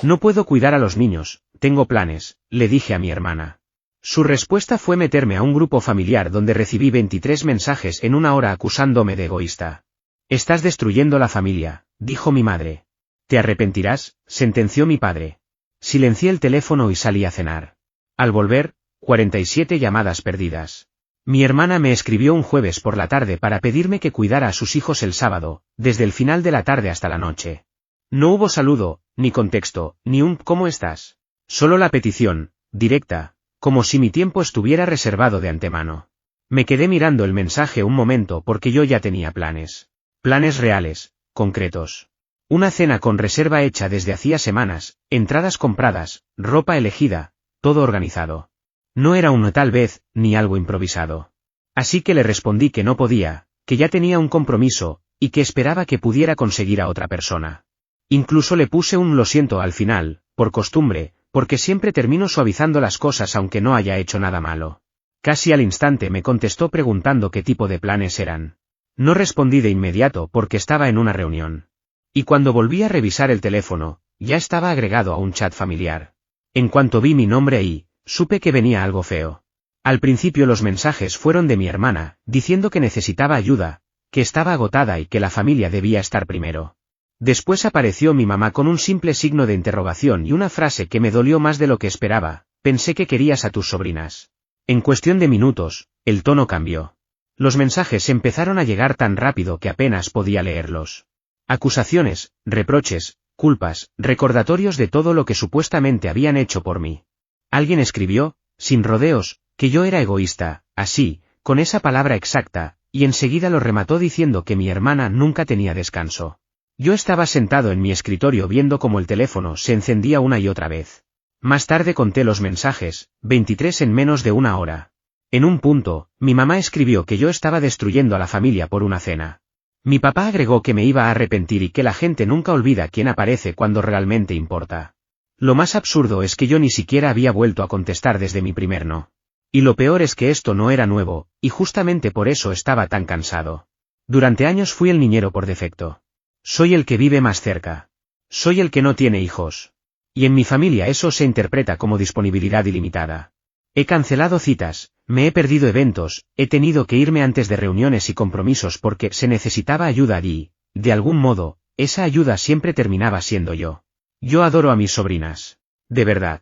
No puedo cuidar a los niños, tengo planes, le dije a mi hermana. Su respuesta fue meterme a un grupo familiar donde recibí 23 mensajes en una hora acusándome de egoísta. Estás destruyendo la familia, dijo mi madre. Te arrepentirás, sentenció mi padre. Silencié el teléfono y salí a cenar. Al volver, 47 llamadas perdidas. Mi hermana me escribió un jueves por la tarde para pedirme que cuidara a sus hijos el sábado, desde el final de la tarde hasta la noche. No hubo saludo, ni contexto, ni un ¿cómo estás? Solo la petición, directa, como si mi tiempo estuviera reservado de antemano. Me quedé mirando el mensaje un momento porque yo ya tenía planes. Planes reales, concretos. Una cena con reserva hecha desde hacía semanas, entradas compradas, ropa elegida, todo organizado. No era un tal vez, ni algo improvisado. Así que le respondí que no podía, que ya tenía un compromiso, y que esperaba que pudiera conseguir a otra persona. Incluso le puse un lo siento al final, por costumbre, porque siempre termino suavizando las cosas aunque no haya hecho nada malo. Casi al instante me contestó preguntando qué tipo de planes eran. No respondí de inmediato porque estaba en una reunión. Y cuando volví a revisar el teléfono, ya estaba agregado a un chat familiar. En cuanto vi mi nombre ahí, supe que venía algo feo. Al principio los mensajes fueron de mi hermana, diciendo que necesitaba ayuda, que estaba agotada y que la familia debía estar primero. Después apareció mi mamá con un simple signo de interrogación y una frase que me dolió más de lo que esperaba: pensé que querías a tus sobrinas. En cuestión de minutos, el tono cambió. Los mensajes empezaron a llegar tan rápido que apenas podía leerlos. Acusaciones, reproches, culpas, recordatorios de todo lo que supuestamente habían hecho por mí. Alguien escribió, sin rodeos, que yo era egoísta, así, con esa palabra exacta, y enseguida lo remató diciendo que mi hermana nunca tenía descanso. Yo estaba sentado en mi escritorio viendo cómo el teléfono se encendía una y otra vez. Más tarde conté los mensajes, 23 en menos de una hora. En un punto, mi mamá escribió que yo estaba destruyendo a la familia por una cena. Mi papá agregó que me iba a arrepentir y que la gente nunca olvida quién aparece cuando realmente importa. Lo más absurdo es que yo ni siquiera había vuelto a contestar desde mi primer no. Y lo peor es que esto no era nuevo, y justamente por eso estaba tan cansado. Durante años fui el niñero por defecto. Soy el que vive más cerca. Soy el que no tiene hijos. Y en mi familia eso se interpreta como disponibilidad ilimitada. He cancelado citas, me he perdido eventos, he tenido que irme antes de reuniones y compromisos porque se necesitaba ayuda allí, de algún modo, esa ayuda siempre terminaba siendo yo. Yo adoro a mis sobrinas. De verdad.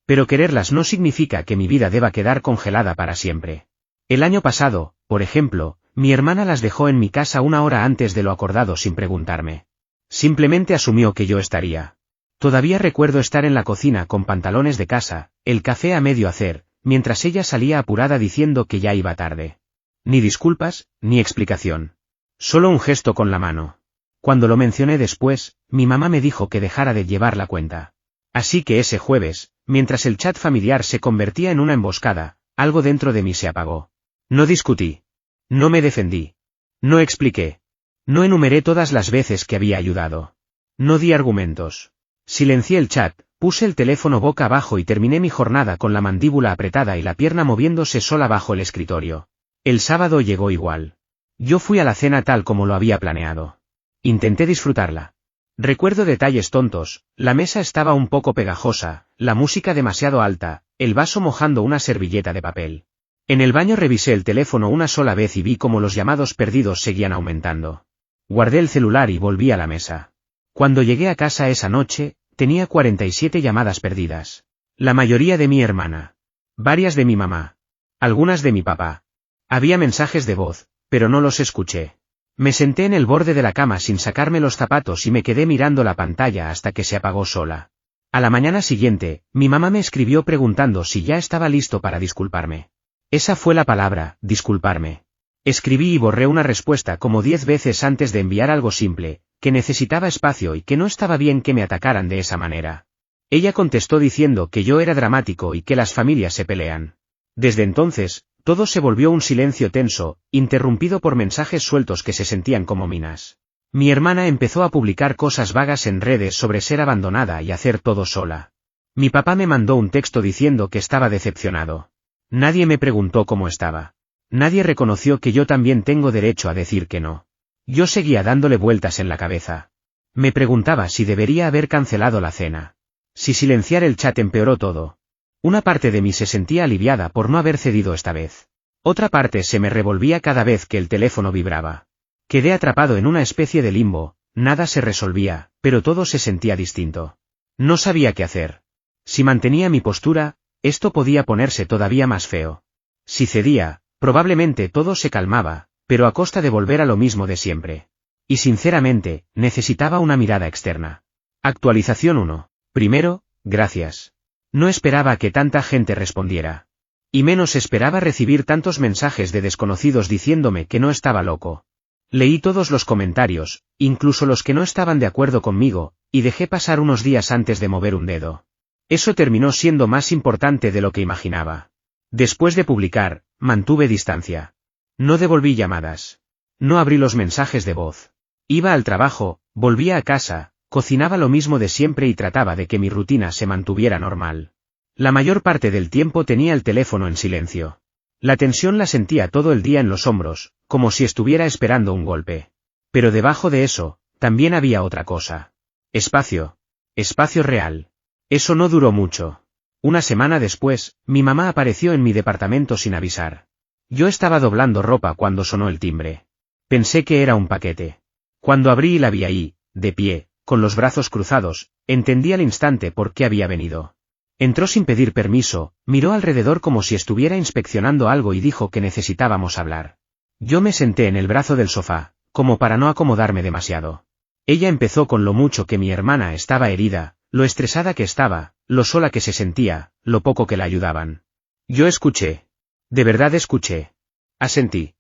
Pero quererlas no significa que mi vida deba quedar congelada para siempre. El año pasado, por ejemplo, mi hermana las dejó en mi casa una hora antes de lo acordado sin preguntarme. Simplemente asumió que yo estaría. Todavía recuerdo estar en la cocina con pantalones de casa, el café a medio hacer, mientras ella salía apurada diciendo que ya iba tarde. Ni disculpas, ni explicación. Solo un gesto con la mano. Cuando lo mencioné después, mi mamá me dijo que dejara de llevar la cuenta. Así que ese jueves, mientras el chat familiar se convertía en una emboscada, algo dentro de mí se apagó. No discutí. No me defendí. No expliqué. No enumeré todas las veces que había ayudado. No di argumentos. Silencié el chat, puse el teléfono boca abajo y terminé mi jornada con la mandíbula apretada y la pierna moviéndose sola bajo el escritorio. El sábado llegó igual. Yo fui a la cena tal como lo había planeado. Intenté disfrutarla. Recuerdo detalles tontos: la mesa estaba un poco pegajosa, la música demasiado alta, el vaso mojando una servilleta de papel. En el baño revisé el teléfono una sola vez y vi cómo los llamados perdidos seguían aumentando. Guardé el celular y volví a la mesa. Cuando llegué a casa esa noche, tenía 47 llamadas perdidas. La mayoría de mi hermana. Varias de mi mamá. Algunas de mi papá. Había mensajes de voz, pero no los escuché. Me senté en el borde de la cama sin sacarme los zapatos y me quedé mirando la pantalla hasta que se apagó sola. A la mañana siguiente, mi mamá me escribió preguntando si ya estaba listo para disculparme. Esa fue la palabra, disculparme. Escribí y borré una respuesta como 10 veces antes de enviar algo simple, que necesitaba espacio y que no estaba bien que me atacaran de esa manera. Ella contestó diciendo que yo era dramático y que las familias se pelean. Desde entonces, todo se volvió un silencio tenso, interrumpido por mensajes sueltos que se sentían como minas. Mi hermana empezó a publicar cosas vagas en redes sobre ser abandonada y hacer todo sola. Mi papá me mandó un texto diciendo que estaba decepcionado. Nadie me preguntó cómo estaba. Nadie reconoció que yo también tengo derecho a decir que no. Yo seguía dándole vueltas en la cabeza. Me preguntaba si debería haber cancelado la cena. Si silenciar el chat empeoró todo. Una parte de mí se sentía aliviada por no haber cedido esta vez. Otra parte se me revolvía cada vez que el teléfono vibraba. Quedé atrapado en una especie de limbo, nada se resolvía, pero todo se sentía distinto. No sabía qué hacer. Si mantenía mi postura, esto podía ponerse todavía más feo. Si cedía, probablemente todo se calmaba, pero a costa de volver a lo mismo de siempre. Y sinceramente, necesitaba una mirada externa. Actualización 1. Primero, gracias. No esperaba que tanta gente respondiera. Y menos esperaba recibir tantos mensajes de desconocidos diciéndome que no estaba loco. Leí todos los comentarios, incluso los que no estaban de acuerdo conmigo, y dejé pasar unos días antes de mover un dedo. Eso terminó siendo más importante de lo que imaginaba. Después de publicar, mantuve distancia. No devolví llamadas. No abrí los mensajes de voz. Iba al trabajo, volvía a casa, cocinaba lo mismo de siempre y trataba de que mi rutina se mantuviera normal. La mayor parte del tiempo tenía el teléfono en silencio. La tensión la sentía todo el día en los hombros, como si estuviera esperando un golpe. Pero debajo de eso, también había otra cosa. Espacio. Espacio real. Eso no duró mucho. Una semana después, mi mamá apareció en mi departamento sin avisar. Yo estaba doblando ropa cuando sonó el timbre. Pensé que era un paquete. Cuando abrí y la vi ahí, de pie, con los brazos cruzados, entendí al instante por qué había venido. Entró sin pedir permiso, miró alrededor como si estuviera inspeccionando algo y dijo que necesitábamos hablar. Yo me senté en el brazo del sofá, como para no acomodarme demasiado. Ella empezó con lo mucho que mi hermana estaba herida, lo estresada que estaba, lo sola que se sentía, lo poco que la ayudaban. Yo escuché. De verdad escuché. Asentí.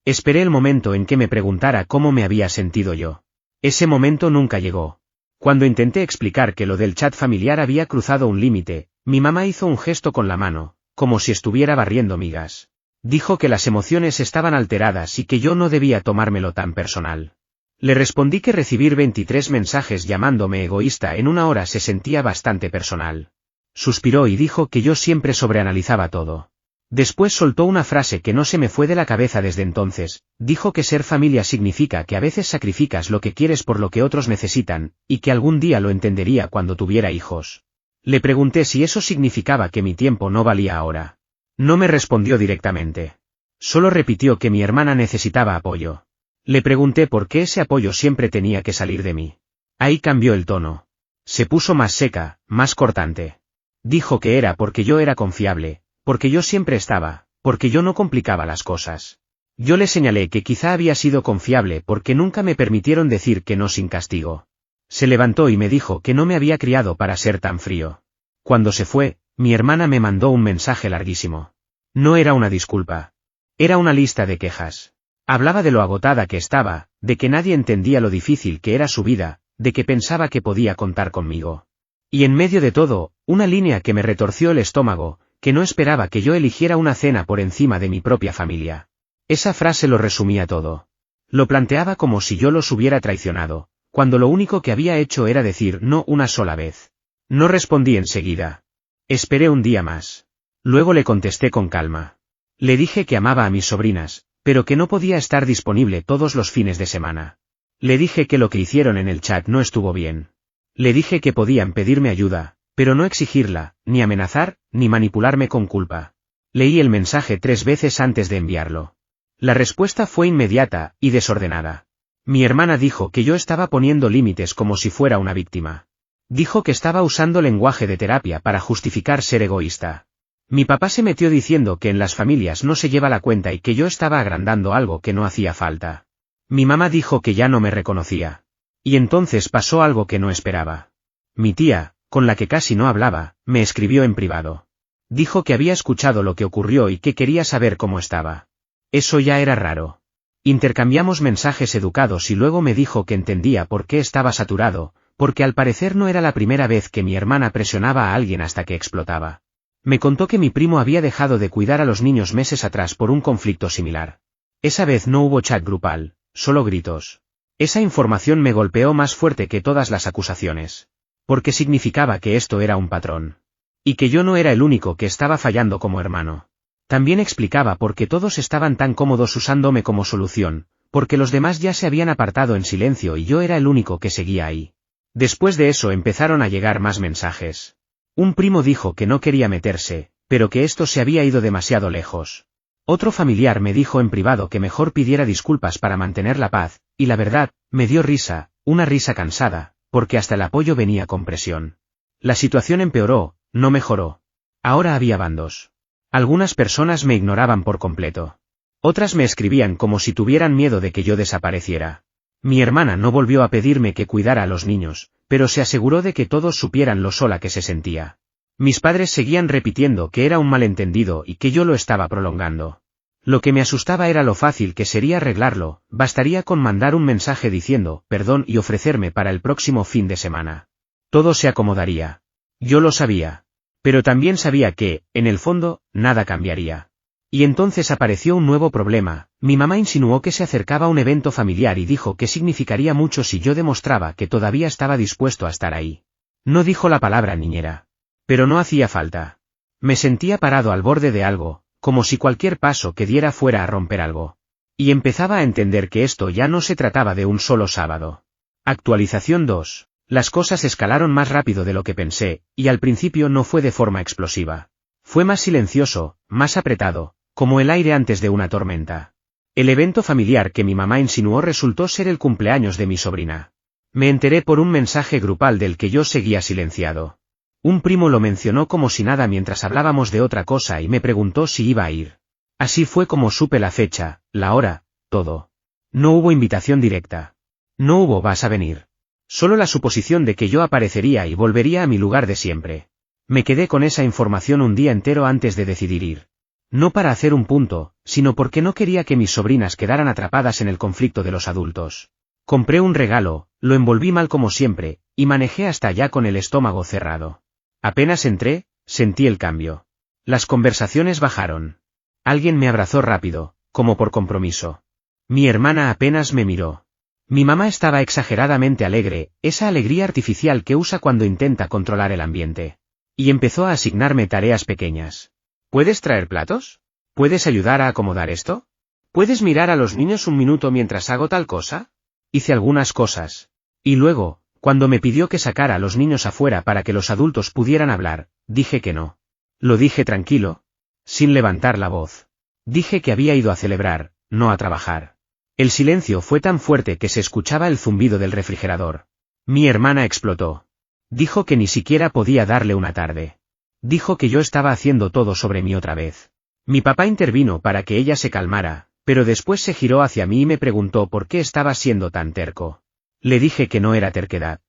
Esperé el momento en que me preguntara cómo me había sentido yo. Ese momento nunca llegó. Cuando intenté explicar que lo del chat familiar había cruzado un límite, mi mamá hizo un gesto con la mano, como si estuviera barriendo migas. Dijo que las emociones estaban alteradas y que yo no debía tomármelo tan personal. Le respondí que recibir 23 mensajes llamándome egoísta en una hora se sentía bastante personal. Suspiró y dijo que yo siempre sobreanalizaba todo. Después soltó una frase que no se me fue de la cabeza desde entonces, dijo que ser familia significa que a veces sacrificas lo que quieres por lo que otros necesitan, y que algún día lo entendería cuando tuviera hijos. Le pregunté si eso significaba que mi tiempo no valía ahora. No me respondió directamente. Solo repitió que mi hermana necesitaba apoyo. Le pregunté por qué ese apoyo siempre tenía que salir de mí. Ahí cambió el tono. Se puso más seca, más cortante. Dijo que era porque yo era confiable, porque yo siempre estaba, porque yo no complicaba las cosas. Yo le señalé que quizá había sido confiable porque nunca me permitieron decir que no sin castigo. Se levantó y me dijo que no me había criado para ser tan frío. Cuando se fue, mi hermana me mandó un mensaje larguísimo. No era una disculpa. Era una lista de quejas. Hablaba de lo agotada que estaba, de que nadie entendía lo difícil que era su vida, de que pensaba que podía contar conmigo. Y en medio de todo, una línea que me retorció el estómago, que no esperaba que yo eligiera una cena por encima de mi propia familia. Esa frase lo resumía todo. Lo planteaba como si yo los hubiera traicionado, cuando lo único que había hecho era decir no una sola vez. No respondí enseguida. Esperé un día más. Luego le contesté con calma. Le dije que amaba a mis sobrinas, pero que no podía estar disponible todos los fines de semana. Le dije que lo que hicieron en el chat no estuvo bien. Le dije que podían pedirme ayuda, pero no exigirla, ni amenazar, ni manipularme con culpa. Leí el mensaje 3 veces antes de enviarlo. La respuesta fue inmediata y desordenada. Mi hermana dijo que yo estaba poniendo límites como si fuera una víctima. Dijo que estaba usando lenguaje de terapia para justificar ser egoísta. Mi papá se metió diciendo que en las familias no se lleva la cuenta y que yo estaba agrandando algo que no hacía falta. Mi mamá dijo que ya no me reconocía. Y entonces pasó algo que no esperaba. Mi tía, con la que casi no hablaba, me escribió en privado. Dijo que había escuchado lo que ocurrió y que quería saber cómo estaba. Eso ya era raro. Intercambiamos mensajes educados y luego me dijo que entendía por qué estaba saturado, porque al parecer no era la primera vez que mi hermana presionaba a alguien hasta que explotaba. Me contó que mi primo había dejado de cuidar a los niños meses atrás por un conflicto similar. Esa vez no hubo chat grupal, solo gritos. Esa información me golpeó más fuerte que todas las acusaciones. Porque significaba que esto era un patrón. Y que yo no era el único que estaba fallando como hermano. También explicaba por qué todos estaban tan cómodos usándome como solución, porque los demás ya se habían apartado en silencio y yo era el único que seguía ahí. Después de eso empezaron a llegar más mensajes. Un primo dijo que no quería meterse, pero que esto se había ido demasiado lejos. Otro familiar me dijo en privado que mejor pidiera disculpas para mantener la paz, y la verdad, me dio risa, una risa cansada, porque hasta el apoyo venía con presión. La situación empeoró, no mejoró. Ahora había bandos. Algunas personas me ignoraban por completo. Otras me escribían como si tuvieran miedo de que yo desapareciera. Mi hermana no volvió a pedirme que cuidara a los niños, pero se aseguró de que todos supieran lo sola que se sentía. Mis padres seguían repitiendo que era un malentendido y que yo lo estaba prolongando. Lo que me asustaba era lo fácil que sería arreglarlo, bastaría con mandar un mensaje diciendo perdón y ofrecerme para el próximo fin de semana. Todo se acomodaría. Yo lo sabía. Pero también sabía que, en el fondo, nada cambiaría. Y entonces apareció un nuevo problema. Mi mamá insinuó que se acercaba un evento familiar y dijo que significaría mucho si yo demostraba que todavía estaba dispuesto a estar ahí. No dijo la palabra niñera. Pero no hacía falta. Me sentía parado al borde de algo, como si cualquier paso que diera fuera a romper algo. Y empezaba a entender que esto ya no se trataba de un solo sábado. Actualización 2. Las cosas escalaron más rápido de lo que pensé, y al principio no fue de forma explosiva. Fue más silencioso, más apretado, como el aire antes de una tormenta. El evento familiar que mi mamá insinuó resultó ser el cumpleaños de mi sobrina. Me enteré por un mensaje grupal del que yo seguía silenciado. Un primo lo mencionó como si nada mientras hablábamos de otra cosa y me preguntó si iba a ir. Así fue como supe la fecha, la hora, todo. No hubo invitación directa. No hubo vas a venir. Solo la suposición de que yo aparecería y volvería a mi lugar de siempre. Me quedé con esa información un día entero antes de decidir ir. No para hacer un punto, sino porque no quería que mis sobrinas quedaran atrapadas en el conflicto de los adultos. Compré un regalo, lo envolví mal como siempre, y manejé hasta allá con el estómago cerrado. Apenas entré, sentí el cambio. Las conversaciones bajaron. Alguien me abrazó rápido, como por compromiso. Mi hermana apenas me miró. Mi mamá estaba exageradamente alegre, esa alegría artificial que usa cuando intenta controlar el ambiente. Y empezó a asignarme tareas pequeñas. ¿Puedes traer platos? ¿Puedes ayudar a acomodar esto? ¿Puedes mirar a los niños un minuto mientras hago tal cosa? Hice algunas cosas. Y luego, cuando me pidió que sacara a los niños afuera para que los adultos pudieran hablar, dije que no. Lo dije tranquilo, sin levantar la voz. Dije que había ido a celebrar, no a trabajar. El silencio fue tan fuerte que se escuchaba el zumbido del refrigerador. Mi hermana explotó. Dijo que ni siquiera podía darle una tarde. Dijo que yo estaba haciendo todo sobre mí otra vez. Mi papá intervino para que ella se calmara, pero después se giró hacia mí y me preguntó por qué estaba siendo tan terco. Le dije que no era terquedad.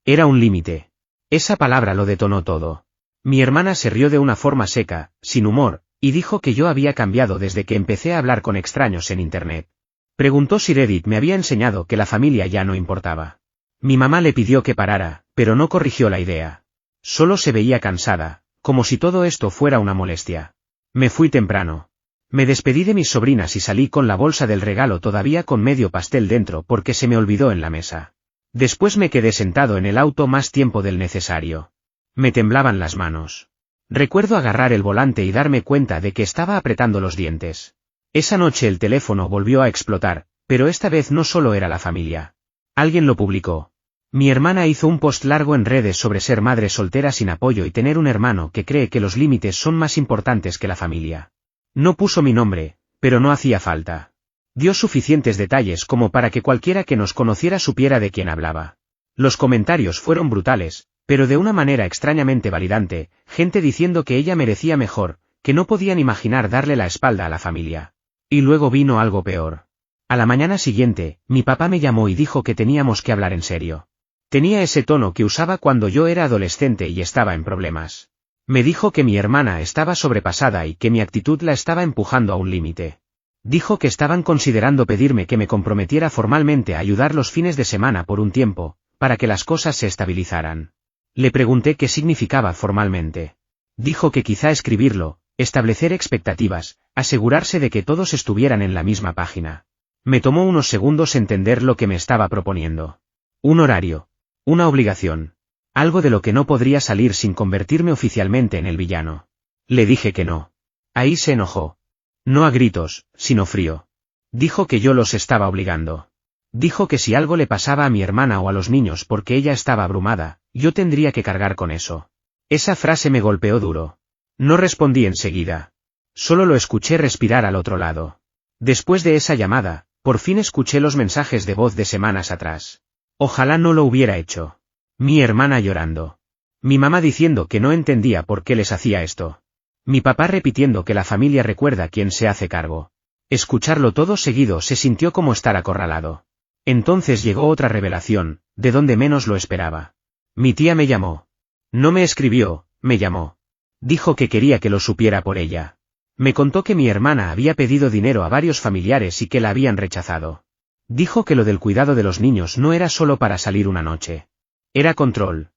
Era un límite. Esa palabra lo detonó todo. Mi hermana se rió de una forma seca, sin humor, y dijo que yo había cambiado desde que empecé a hablar con extraños en Internet. Preguntó si Reddit me había enseñado que la familia ya no importaba. Mi mamá le pidió que parara, pero no corrigió la idea. Solo se veía cansada, como si todo esto fuera una molestia. Me fui temprano. Me despedí de mis sobrinas y salí con la bolsa del regalo todavía con medio pastel dentro porque se me olvidó en la mesa. Después me quedé sentado en el auto más tiempo del necesario. Me temblaban las manos. Recuerdo agarrar el volante y darme cuenta de que estaba apretando los dientes. Esa noche el teléfono volvió a explotar, pero esta vez no solo era la familia. Alguien lo publicó. Mi hermana hizo un post largo en redes sobre ser madre soltera sin apoyo y tener un hermano que cree que los límites son más importantes que la familia. No puso mi nombre, pero no hacía falta. Dio suficientes detalles como para que cualquiera que nos conociera supiera de quién hablaba. Los comentarios fueron brutales, pero de una manera extrañamente validante, gente diciendo que ella merecía mejor, que no podían imaginar darle la espalda a la familia. Y luego vino algo peor. A la mañana siguiente, mi papá me llamó y dijo que teníamos que hablar en serio. Tenía ese tono que usaba cuando yo era adolescente y estaba en problemas. Me dijo que mi hermana estaba sobrepasada y que mi actitud la estaba empujando a un límite. Dijo que estaban considerando pedirme que me comprometiera formalmente a ayudar los fines de semana por un tiempo, para que las cosas se estabilizaran. Le pregunté qué significaba formalmente. Dijo que quizá escribirlo, establecer expectativas, asegurarse de que todos estuvieran en la misma página. Me tomó unos segundos entender lo que me estaba proponiendo. Un horario. Una obligación. Algo de lo que no podría salir sin convertirme oficialmente en el villano. Le dije que no. Ahí se enojó. No a gritos, sino frío. Dijo que yo los estaba obligando. Dijo que si algo le pasaba a mi hermana o a los niños porque ella estaba abrumada, yo tendría que cargar con eso. Esa frase me golpeó duro. No respondí enseguida. Solo lo escuché respirar al otro lado. Después de esa llamada, por fin escuché los mensajes de voz de semanas atrás. Ojalá no lo hubiera hecho. Mi hermana llorando. Mi mamá diciendo que no entendía por qué les hacía esto. Mi papá repitiendo que la familia recuerda quién se hace cargo. Escucharlo todo seguido se sintió como estar acorralado. Entonces llegó otra revelación, de donde menos lo esperaba. Mi tía me llamó. No me escribió, me llamó. Dijo que quería que lo supiera por ella. Me contó que mi hermana había pedido dinero a varios familiares y que la habían rechazado. Dijo que lo del cuidado de los niños no era solo para salir una noche. Era control.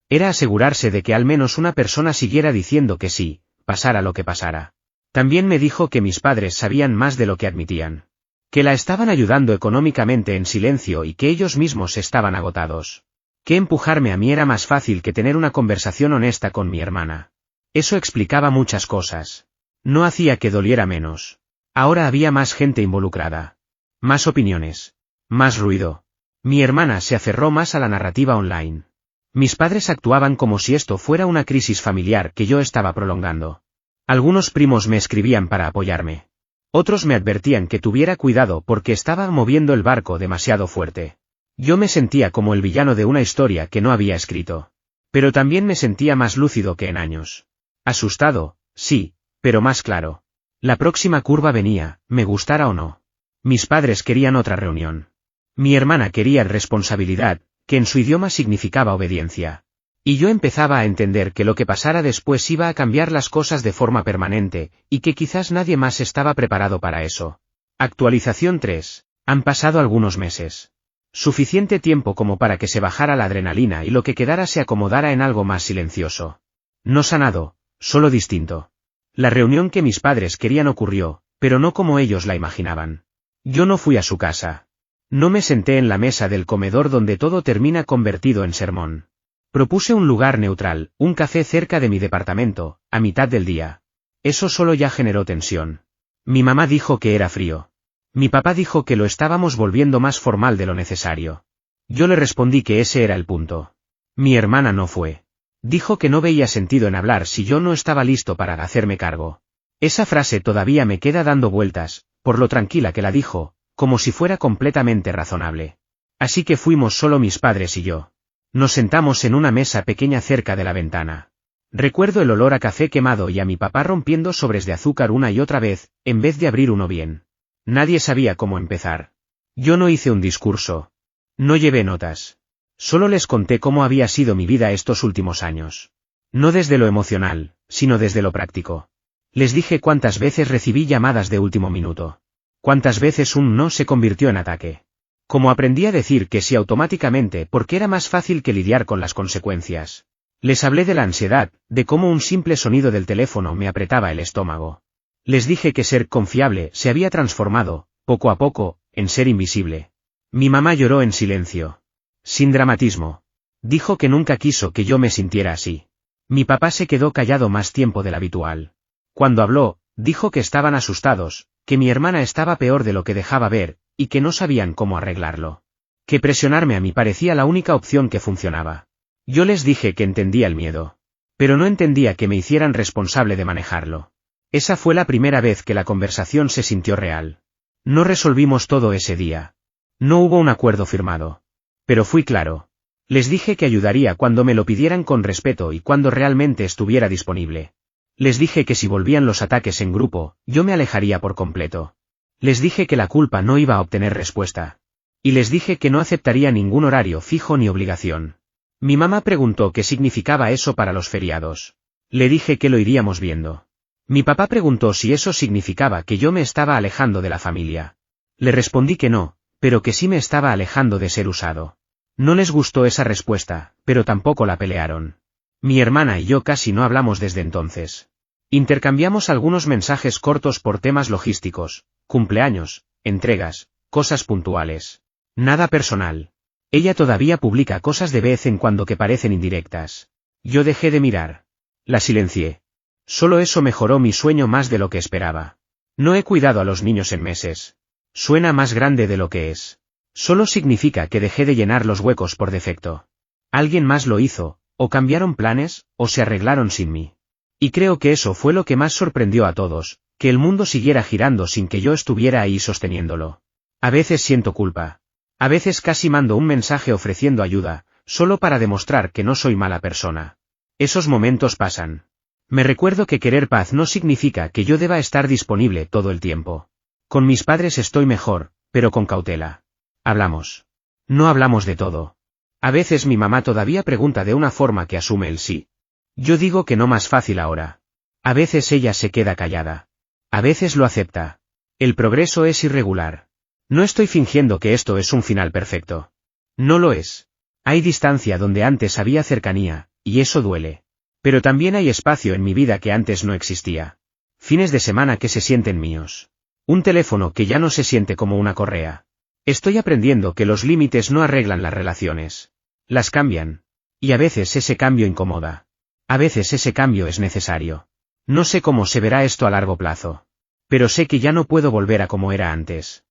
Era asegurarse de que al menos una persona siguiera diciendo que sí, pasara lo que pasara. También me dijo que mis padres sabían más de lo que admitían. Que la estaban ayudando económicamente en silencio y que ellos mismos estaban agotados. Que empujarme a mí era más fácil que tener una conversación honesta con mi hermana. Eso explicaba muchas cosas. No hacía que doliera menos. Ahora había más gente involucrada. Más opiniones. Más ruido. Mi hermana se aferró más a la narrativa online. Mis padres actuaban como si esto fuera una crisis familiar que yo estaba prolongando. Algunos primos me escribían para apoyarme. Otros me advertían que tuviera cuidado porque estaba moviendo el barco demasiado fuerte. Yo me sentía como el villano de una historia que no había escrito. Pero también me sentía más lúcido que en años. Asustado, sí, pero más claro. La próxima curva venía, me gustara o no. Mis padres querían otra reunión. Mi hermana quería responsabilidad, que en su idioma significaba obediencia. Y yo empezaba a entender que lo que pasara después iba a cambiar las cosas de forma permanente, y que quizás nadie más estaba preparado para eso. Actualización 3. Han pasado algunos meses. Suficiente tiempo como para que se bajara la adrenalina y lo que quedara se acomodara en algo más silencioso. No sanado, solo distinto. La reunión que mis padres querían ocurrió, pero no como ellos la imaginaban. Yo no fui a su casa. No me senté en la mesa del comedor donde todo termina convertido en sermón. Propuse un lugar neutral, un café cerca de mi departamento, a mitad del día. Eso solo ya generó tensión. Mi mamá dijo que era frío. Mi papá dijo que lo estábamos volviendo más formal de lo necesario. Yo le respondí que ese era el punto. Mi hermana no fue. Dijo que no veía sentido en hablar si yo no estaba listo para hacerme cargo. Esa frase todavía me queda dando vueltas, por lo tranquila que la dijo, como si fuera completamente razonable. Así que fuimos solo mis padres y yo. Nos sentamos en una mesa pequeña cerca de la ventana. Recuerdo el olor a café quemado y a mi papá rompiendo sobres de azúcar una y otra vez, en vez de abrir uno bien. Nadie sabía cómo empezar. Yo no hice un discurso. No llevé notas. Solo les conté cómo había sido mi vida estos últimos años. No desde lo emocional, sino desde lo práctico. Les dije cuántas veces recibí llamadas de último minuto. Cuántas veces un no se convirtió en ataque. Cómo aprendí a decir que sí automáticamente porque era más fácil que lidiar con las consecuencias. Les hablé de la ansiedad, de cómo un simple sonido del teléfono me apretaba el estómago. Les dije que ser confiable se había transformado, poco a poco, en ser invisible. Mi mamá lloró en silencio. Sin dramatismo. Dijo que nunca quiso que yo me sintiera así. Mi papá se quedó callado más tiempo del habitual. Cuando habló, dijo que estaban asustados, que mi hermana estaba peor de lo que dejaba ver, y que no sabían cómo arreglarlo. Que presionarme a mí parecía la única opción que funcionaba. Yo les dije que entendía el miedo. Pero no entendía que me hicieran responsable de manejarlo. Esa fue la primera vez que la conversación se sintió real. No resolvimos todo ese día. No hubo un acuerdo firmado. Pero fui claro. Les dije que ayudaría cuando me lo pidieran con respeto y cuando realmente estuviera disponible. Les dije que si volvían los ataques en grupo, yo me alejaría por completo. Les dije que la culpa no iba a obtener respuesta. Y les dije que no aceptaría ningún horario fijo ni obligación. Mi mamá preguntó qué significaba eso para los feriados. Le dije que lo iríamos viendo. Mi papá preguntó si eso significaba que yo me estaba alejando de la familia. Le respondí que no, pero que sí me estaba alejando de ser usado. No les gustó esa respuesta, pero tampoco la pelearon. Mi hermana y yo casi no hablamos desde entonces. Intercambiamos algunos mensajes cortos por temas logísticos, cumpleaños, entregas, cosas puntuales. Nada personal. Ella todavía publica cosas de vez en cuando que parecen indirectas. Yo dejé de mirar. La silencié. Solo eso mejoró mi sueño más de lo que esperaba. No he cuidado a los niños en meses. Suena más grande de lo que es. Solo significa que dejé de llenar los huecos por defecto. Alguien más lo hizo, o cambiaron planes, o se arreglaron sin mí. Y creo que eso fue lo que más sorprendió a todos, que el mundo siguiera girando sin que yo estuviera ahí sosteniéndolo. A veces siento culpa. A veces casi mando un mensaje ofreciendo ayuda, solo para demostrar que no soy mala persona. Esos momentos pasan. Me recuerdo que querer paz no significa que yo deba estar disponible todo el tiempo. Con mis padres estoy mejor, pero con cautela. Hablamos. No hablamos de todo. A veces mi mamá todavía pregunta de una forma que asume el sí. Yo digo que no, más fácil ahora. A veces ella se queda callada. A veces lo acepta. El progreso es irregular. No estoy fingiendo que esto es un final perfecto. No lo es. Hay distancia donde antes había cercanía, y eso duele. Pero también hay espacio en mi vida que antes no existía. Fines de semana que se sienten míos. Un teléfono que ya no se siente como una correa. Estoy aprendiendo que los límites no arreglan las relaciones. Las cambian. Y a veces ese cambio incomoda. A veces ese cambio es necesario. No sé cómo se verá esto a largo plazo. Pero sé que ya no puedo volver a como era antes.